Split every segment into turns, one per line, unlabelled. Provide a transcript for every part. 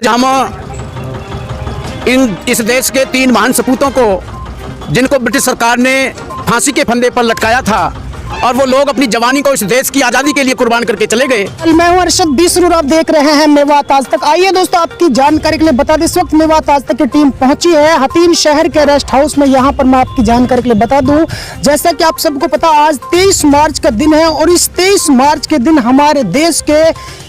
हम इस देश के 3 महान सपूतों को, जिनको ब्रिटिश सरकार ने फांसी के फंदे पर लटकाया था, और वो लोग अपनी जवानी को इस देश की आज़ादी के लिए कुर्बान करके चले गए।
मैं हूं अरशद बीसरूर, आप देख रहे हैं मेवात आज तक। आइए दोस्तों, आपकी जानकारी के लिए बता दें, इस वक्त मेवात आज तक की टीम पहुंची है हथीन शहर के रेस्ट हाउस में। यहां पर मैं आपकी जानकारी के लिए बता दूं, जैसा कि आप सबको पता, आज 23 मार्च का दिन है, और इस 23 मार्च के दिन हमारे देश के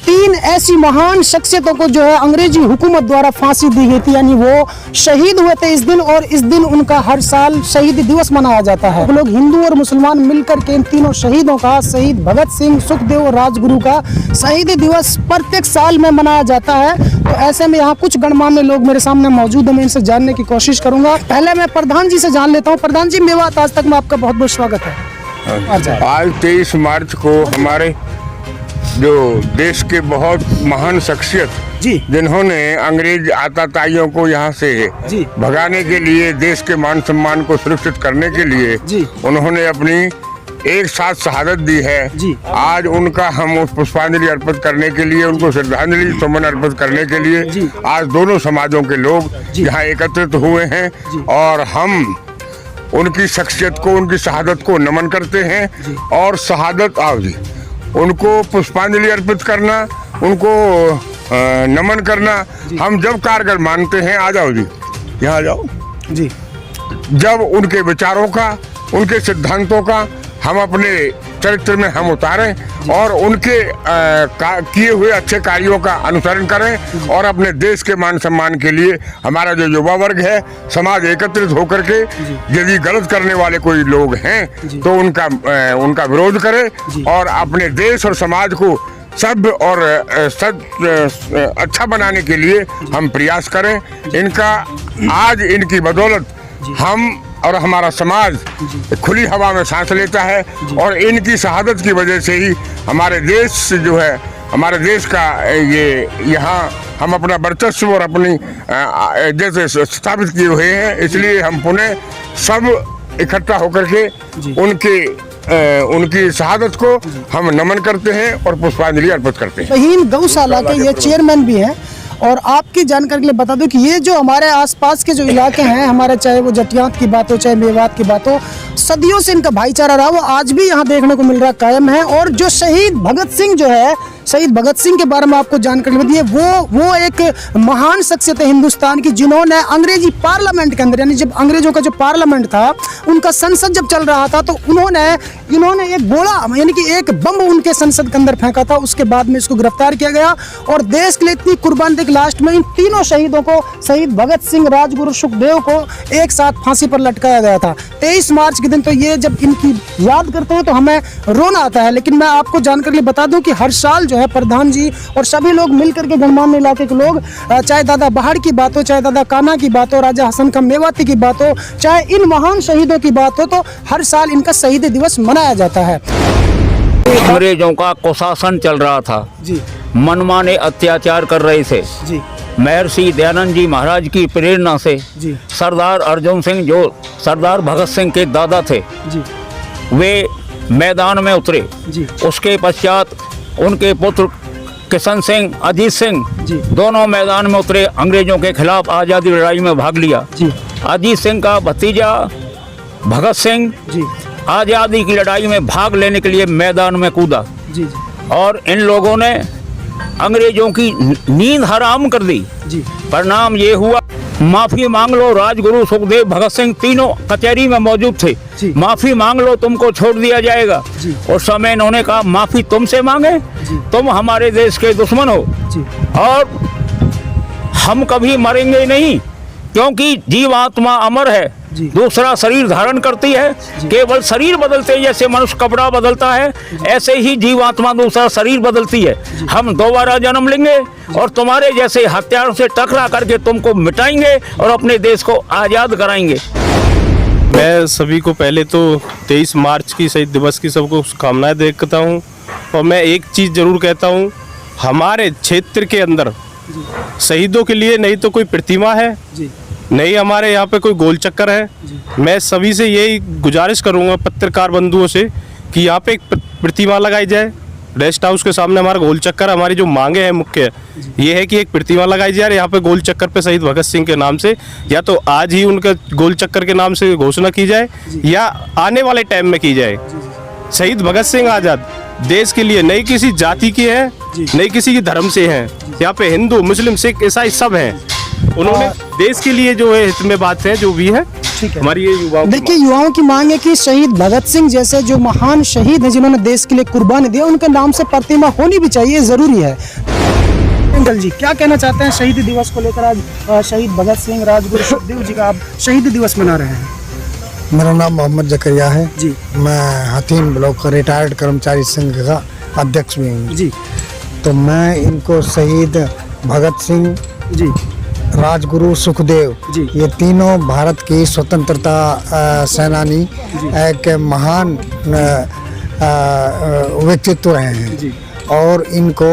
3 ऐसी महान शख्सियतों को जो है अंग्रेजी हुकूमत द्वारा फांसी दी गई थी, यानी वो शहीद हुए थे इस दिन। और इस दिन उनका हर साल शहीद दिवस मनाया जाता है। लोग हिंदू और मुसलमान मिलकर के इन तीनों शहीदों का, शहीद भगत सिंह, सुखदेव और राजगुरु का शहीद दिवस प्रत्येक साल में मनाया जाता है। तो ऐसे में यहाँ कुछ गणमान्य लोग मेरे सामने मौजूद है, मैं इनसे जानने की कोशिश करूंगा। पहले मैं प्रधान जी से जान लेता हूँ। प्रधान जी, मेवात आज तक में आपका बहुत बहुत स्वागत है।
आज 23 मार्च को हमारे जो देश के बहुत महान शख्सियत
जी,
जिन्होंने अंग्रेज आताताइयों को यहाँ से
जी
भगाने के लिए, देश के मान सम्मान को सुरक्षित करने के लिए
जी
उन्होंने अपनी एक साथ शहादत दी है
जी।
आज उनका हम उस पुष्पांजलि अर्पित करने के लिए, उनको श्रद्धांजलि सुमन अर्पित करने के लिए
जी।
आज दोनों समाजों के लोग यहाँ एकत्रित हुए हैं, और हम उनकी शख्सियत को, उनकी शहादत को नमन करते हैं। और शहादत आओ जी, उनको पुष्पांजलि अर्पित करना, उनको नमन करना हम जब कारगर मानते हैं। आ जाओ जी, यहाँ आ जाओ
जी।
जब उनके विचारों का, उनके सिद्धांतों का हम अपने चरित्र में हम उतारें और उनके किए हुए अच्छे कार्यों का अनुसरण करें, और अपने देश के मान सम्मान के लिए हमारा जो युवा वर्ग है, समाज एकत्रित होकर के यदि गलत करने वाले कोई लोग हैं तो उनका विरोध करें, और अपने देश और समाज को सभ्य और अच्छा बनाने के लिए हम प्रयास करें। आज इनकी बदौलत हम और हमारा समाज खुली हवा में सांस लेता है, और इनकी शहादत की वजह से ही हमारे देश जो है, हमारे देश का ये यहाँ हम अपना वर्चस्व और अपनी जैसे स्थापित किए हुए हैं। इसलिए हम पुनः सब इकट्ठा होकर के उनकी शहादत को हम नमन करते हैं और पुष्पांजलि अर्पित करते हैं।
शहीन गौशाला के ये चेयरमैन भी हैं, और आपकी जानकारी के लिए बता दूं कि ये जो हमारे आसपास के जो इलाके हैं हमारे, चाहे वो जटियात की बात हो, चाहे मेवात की बात हो, सदियों से इनका भाईचारा रहा, वो आज भी यहाँ देखने को मिल रहा, कायम है। और जो शहीद भगत सिंह जो है, शहीद भगत सिंह के बारे में आपको जानकारी दी है, वो एक महान शख्सियत है हिंदुस्तान की, जिन्होंने अंग्रेजी पार्लियामेंट के अंदर, यानी जब अंग्रेजों का जो पार्लियामेंट था, उनका संसद जब चल रहा था, तो इन्होंने एक गोला, यानी कि एक बम उनके संसद के अंदर फेंका था। उसके बाद में इसको गिरफ्तार किया गया, और देश के लिए इतनी कुर्बान दी, लास्ट में इन तीनों शहीदों को, शहीद भगत सिंह, राजगुरु, सुखदेव को एक साथ फांसी पर लटकाया गया था 23 मार्च के दिन। तो ये जब इनकी याद करते हैं तो हमें रोना आता है। लेकिन मैं आपको जानकारी बता दूं कि हर साल जो है प्रधान जी और सभी लोग मिलकर के, गणमान्य इलाके के लोग, चाहे दादा बहाड़ की बात हो, चाहे दादा कान्हा की बात हो, राजा हसन खां मेवाती की बात हो, चाहे इन महान शहीदों की बात हो, तो हर साल इनका शहीद दिवस मनाया जाता है।
अंग्रेजों का कुशासन चल रहा था
जी,
मनमाने अत्याचार कर रहे थे
जी।
महर्षि दयानंद जी महाराज की प्रेरणा से
जी,
सरदार अर्जुन सिंह, जो सरदार भगत सिंह के दादा थे,
जी,
वे मैदान में उतरे।
जी,
उसके पश्चात उनके पुत्र किशन सिंह, अजीत सिंह,
जी,
दोनों मैदान में उतरे, अंग्रेजों के खिलाफ आज़ादी लड़ाई में भाग लिया।
जी,
अजीत सिंह का भतीजा भगत सिंह
जी,
आज़ादी की लड़ाई में भाग लेने के लिए मैदान में कूदा,
जी,
और इन लोगों ने अंग्रेजों की नींद हराम कर दी।
जी,
परिणाम ये हुआ, माफी मांग लो। राजगुरु, सुखदेव, भगत सिंह तीनों कचहरी में मौजूद थे। माफी मांग लो, तुमको छोड़ दिया जाएगा। उस समय इन्होंने कहा, माफी तुमसे मांगे? तुम हमारे देश के दुश्मन हो, और हम कभी मरेंगे नहीं, क्योंकि जीवात्मा अमर है, दूसरा शरीर धारण करती है। केवल शरीर बदलते, जैसे मनुष्य कपड़ा बदलता है, ऐसे ही जीवात्मा दूसरा शरीर बदलती है। हम दोबारा जन्म लेंगे और तुम्हारे जैसे हथियारों से टकरा करके तुमको मिटाएंगे और अपने देश को आज़ाद कराएंगे।
मैं सभी को पहले तो 23 मार्च की शहीद दिवस की सबको शुभकामनाएं देता हूं, और मैं एक चीज़ ज़रूर कहता हूं, हमारे क्षेत्र के अंदर शहीदों के लिए नहीं तो कोई प्रतिमा है, नहीं हमारे यहाँ पे कोई गोल चक्कर है। मैं सभी से यही गुजारिश करूँगा, पत्रकार बंधुओं से, कि यहाँ पे एक प्रतिमा लगाई जाए, रेस्ट हाउस के सामने हमारा गोल चक्कर, हमारी जो मांगे हैं मुख्य ये है कि एक प्रतिमा लगाई जाए यहाँ पे गोल चक्कर पे शहीद भगत सिंह के नाम से, या तो आज ही उनका गोल चक्कर के नाम से घोषणा की जाए या आने वाले टाइम में की जाए। शहीद भगत सिंह आज़ाद देश के लिए नहीं किसी जाति के हैं, नहीं किसी के धर्म से हैं, यहाँ पे हिंदू मुस्लिम सिख ईसाई सब हैं। उन्होंने देश के लिए जो है हित में बात है जो भी है, हमारी ये युवाओं
देखिए युवाओं की मांग है कि शहीद भगत सिंह जैसे जो महान शहीद हैं जिन्होंने देश के लिए कुर्बानी दी, उनके नाम से प्रतिमा होनी भी चाहिए, जरूरी है। अंकल जी क्या कहना चाहते हैं शहीद दिवस को लेकर? आज शहीद भगत सिंह राजगुरु सुखदेव जी का आप शहीद दिवस मना रहे हैं।
मेरा नाम मोहम्मद जकरिया है
जी।
मैं हतीम ब्लॉक का रिटायर्ड कर्मचारी संघ का अध्यक्ष भी हूँ
जी।
तो मैं इनको शहीद भगत सिंह
जी,
राजगुरु सुखदेव
जी।
ये तीनों भारत की स्वतंत्रता सेनानी एक महान व्यक्तित्व रहे हैं और इनको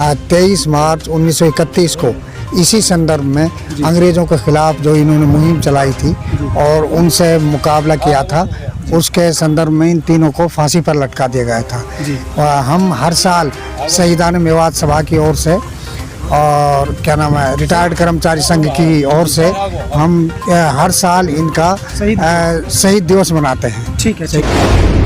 23 मार्च 1931 को इसी संदर्भ में अंग्रेज़ों के खिलाफ जो इन्होंने मुहिम चलाई थी और उनसे मुकाबला किया था, उसके संदर्भ में इन तीनों को फांसी पर लटका दिया गया था। हम हर साल शहीदान मेवात सभा की ओर से और क्या नाम है रिटायर्ड कर्मचारी संघ की ओर से हम हर साल इनका शहीद दिवस मनाते हैं।
ठीक है।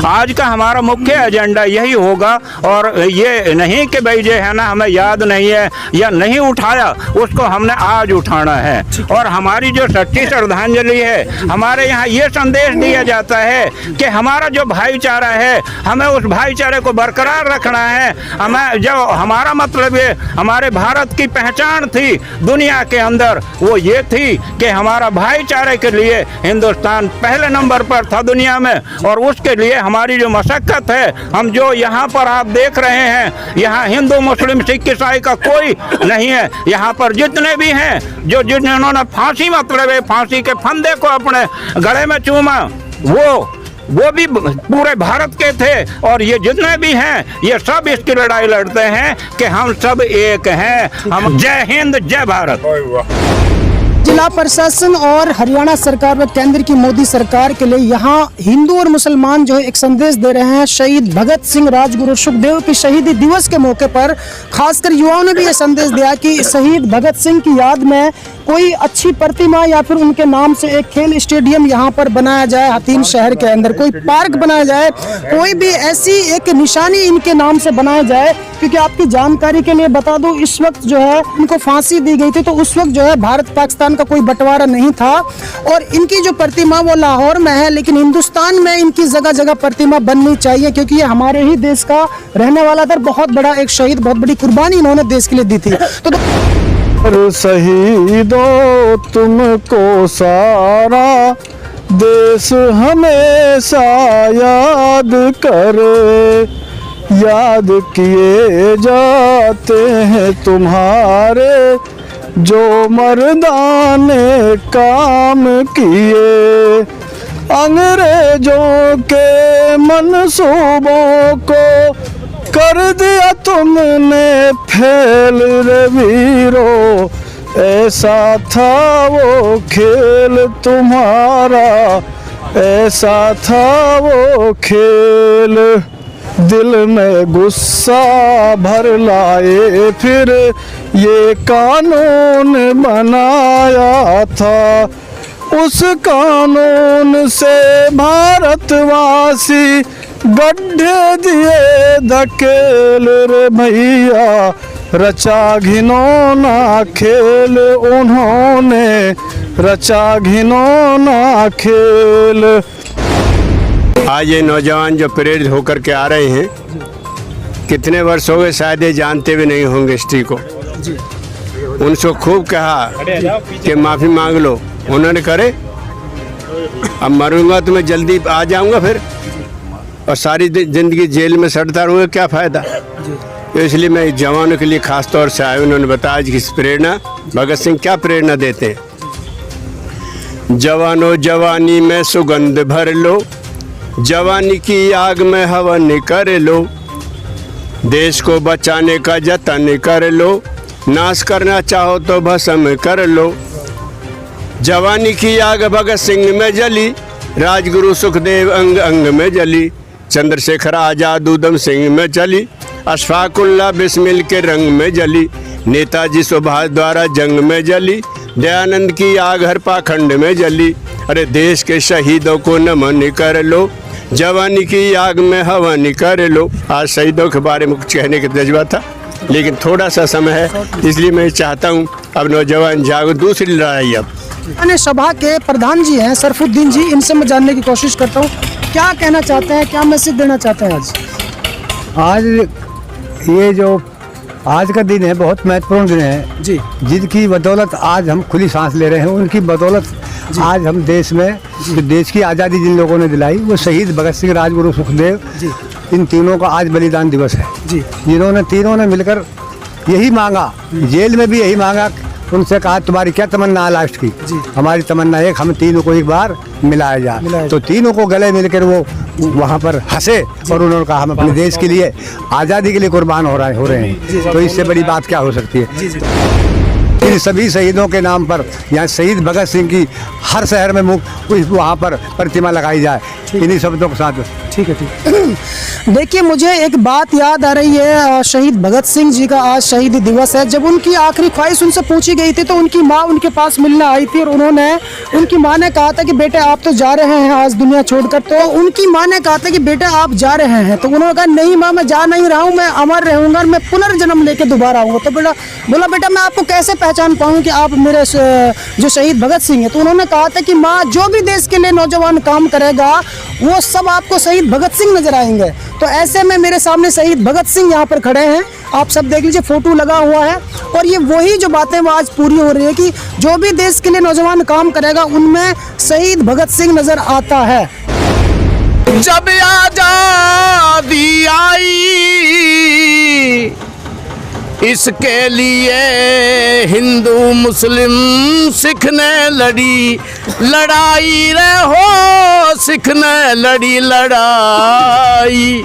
आज का हमारा मुख्य एजेंडा यही होगा, और ये नहीं कि भाई जो है ना हमें याद नहीं है या नहीं उठाया, उसको हमने आज उठाना है। और हमारी जो सच्ची श्रद्धांजलि है, हमारे यहाँ ये संदेश दिया जाता है कि हमारा जो भाईचारा है हमें उस भाईचारे को बरकरार रखना है। हमें जो हमारा मतलब ये हमारे भारत की पहचान थी दुनिया के अंदर, वो ये थी कि हमारा भाईचारे के लिए हिंदुस्तान पहले नंबर पर था दुनिया में, और उसके लिए हमारी जो मशक्कत है, हम जो यहाँ पर आप देख रहे हैं, यहाँ हिंदू मुस्लिम सिख ईसाई का कोई नहीं है। यहाँ पर जितने भी हैं जो जिन्होंने फांसी मतलब है फांसी के फंदे को अपने गले में चूमा, वो भी पूरे भारत के थे। और ये जितने भी हैं ये सब इसकी लड़ाई लड़ते हैं कि हम सब एक हैं। हम जय हिंद जय भारत।
जिला प्रशासन और हरियाणा सरकार व केंद्र की मोदी सरकार के लिए यहाँ हिंदू और मुसलमान जो है एक संदेश दे रहे हैं। शहीद भगत सिंह राजगुरु सुखदेव की शहीदी दिवस के मौके पर खासकर युवाओं ने भी ये संदेश दिया कि शहीद भगत सिंह की याद में कोई अच्छी प्रतिमा या फिर उनके नाम से एक खेल स्टेडियम यहाँ पर बनाया जाए, हतीम शहर के अंदर कोई पार्क बनाया जाए, कोई भी ऐसी एक निशानी इनके नाम से बनाया जाए। क्योंकि आपकी जानकारी के लिए बता दूं, इस वक्त जो है इनको फांसी दी गई थी तो उस वक्त जो है भारत पाकिस्तान का कोई बंटवारा नहीं था, और इनकी जो प्रतिमा वो लाहौर में है, लेकिन हिंदुस्तान में इनकी जगह जगह प्रतिमा बननी चाहिए क्योंकि ये हमारे ही देश का रहने वाला था। बहुत बड़ा एक शहीद, बहुत बड़ी कुर्बानी इन्होंने देश के लिए दी थी। तो
शहीदों तुमको सारा देश हमेशा याद करे, याद किए जाते हैं तुम्हारे जो मर्दाने काम किए। अंग्रेजों के मंसूबों को कर दिया तुमने फेल रे वीरो, ऐसा था वो खेल तुम्हारा, ऐसा था वो खेल। दिल में गुस्सा भर लाए फिर ये कानून बनाया था, उस कानून से भारतवासी गड्ढे दिए धकेल रे भैया, रचा घिनौना खेल उन्होंने, रचा घिनौना खेल।
आज ये नौजवान जो प्रेरित होकर के आ रहे हैं, कितने वर्ष हो गए शायद ये जानते भी नहीं होंगे हिस्ट्री को। उनसे खूब कहा कि माफ़ी मांग लो, उन्होंने करे अब मरूंगा तो मैं जल्दी आ जाऊंगा फिर, और सारी ज़िंदगी जेल में सड़ता रहूँगा, क्या फ़ायदा। तो इसलिए मैं जवानों के लिए ख़ास तौर से आया। उन्होंने बताया कि इस प्रेरणा भगत सिंह क्या प्रेरणा देते हैं। जवानों जवानी में सुगंध भर लो, जवानी की आग में हवन कर लो, देश को बचाने का जतन कर लो, नाश करना चाहो तो भस्म कर लो। जवानी की आग भगत सिंह में जली, राजगुरु सुखदेव अंग अंग में जली, चंद्रशेखर आजाद उधम सिंह में चली, अशफाकुल्ला बिस्मिल के रंग में जली, नेताजी सुभाष द्वारा जंग में जली, दयानंद की आग हर पाखंड में जली। अरे देश के शहीदों को नमन कर लो, जवानी की आग में हवन कर लो। आज शहीदों के बारे में कुछ कहने का जज्बा था, लेकिन थोड़ा सा समय है, इसलिए मैं चाहता हूँ अब नौजवान जागो। दूसरी लड़ाई अब
मैंने सभा के प्रधान जी हैं सरफुद्दीन जी, इनसे मैं जानने की कोशिश करता हूँ क्या कहना चाहते हैं, क्या मैसेज देना चाहते हैं आज।
ये जो आज का दिन है बहुत महत्वपूर्ण दिन है
जी,
जिनकी बदौलत आज हम खुली सांस ले रहे हैं, उनकी बदौलत आज हम देश में देश की आज़ादी जिन लोगों ने दिलाई वो शहीद भगत सिंह, राजगुरु सुखदेव
जी,
इन तीनों का आज बलिदान दिवस है
जी,
जिन्होंने तीनों ने मिलकर यही मांगा, जेल में भी यही मांगा, उनसे कहा तुम्हारी क्या तमन्ना है लास्ट की। हमारी तमन्ना एक, हम तीनों को एक बार मिलाया जाए। तो तीनों को गले मिलकर वो वहाँ पर हंसे और उन्होंने कहा हम अपने देश के लिए आज़ादी के लिए कुर्बान हो रहे हैं। तो इससे बड़ी बात क्या हो सकती है। इन सभी शहीदों के नाम पर यहाँ शहीद भगत सिंह की हर शहर में वहाँ पर प्रतिमा लगाई जाए, इन्हीं शब्दों के साथ।
ठीक है, ठीक। देखिए मुझे एक बात याद आ रही है, शहीद भगत सिंह जी का आज शहीदी दिवस है। जब उनकी आखिरी ख्वाहिश उनसे पूछी गई थी तो उनकी माँ उनके पास मिलने आई थी और उनकी माँ ने कहा था कि बेटे आप तो जा रहे हैं आज दुनिया छोड़कर। तो उनकी माँ ने कहा था कि बेटे आप जा रहे हैं, तो उन्होंने कहा नहीं माँ मैं जा नहीं रहा हूँ, मैं अमर रहूँगा, मैं पुनर्जन्म लेके दोबारा आऊँगा। तो बोला बेटा मैं आपको कैसे पहचान पाऊँ कि आप मेरे जो शहीद भगत सिंह है। तो उन्होंने कहा था कि माँ जो भी देश के लिए नौजवान काम करेगा वो सब आपको शहीद भगत सिंह नजर आएंगे। तो ऐसे में मेरे सामने शहीद भगत सिंह यहाँ पर खड़े हैं, आप सब देख लीजिए, फोटो लगा हुआ है। और ये वही जो बातें वो आज पूरी हो रही है कि जो भी देश के लिए नौजवान काम करेगा उनमें शहीद भगत सिंह नजर आता है।
जब आजादी आई इसके लिए हिंदू मुस्लिम सिख ने लड़ी लड़ाई रे हो, सिख ने लड़ी लड़ाई।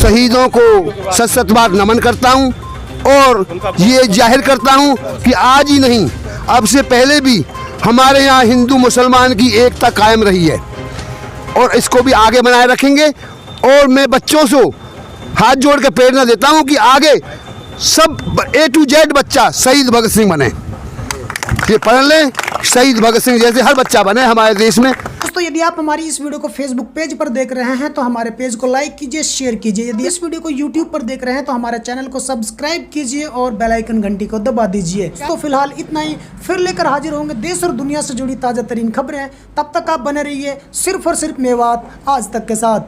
शहीदों को सत सत बार नमन करता हूं और ये जाहिर करता हूं कि आज ही नहीं अब से पहले भी हमारे यहाँ हिंदू मुसलमान की एकता कायम रही है और इसको भी आगे बनाए रखेंगे। और मैं बच्चों से हाथ जोड़ के प्रेरणा देता हूं कि आगे सब A to Z बच्चा शहीद भगत सिंह बने, ये पढ़ लें, शहीद भगत सिंह जैसे हर बच्चा बने हमारे देश में।
दोस्तों यदि आप हमारी इस वीडियो को फेसबुक पेज पर देख रहे हैं तो हमारे पेज को लाइक कीजिए, शेयर कीजिए। यदि इस वीडियो को यूट्यूब पर देख रहे हैं तो हमारे चैनल को सब्सक्राइब कीजिए और बेल आइकन घंटी को दबा दीजिए। तो फिलहाल इतना ही, फिर लेकर हाजिर होंगे देश और दुनिया से जुड़ी ताजा तरीन खबरें। तब तक आप बने रहिए सिर्फ और सिर्फ मेवात आज तक के साथ।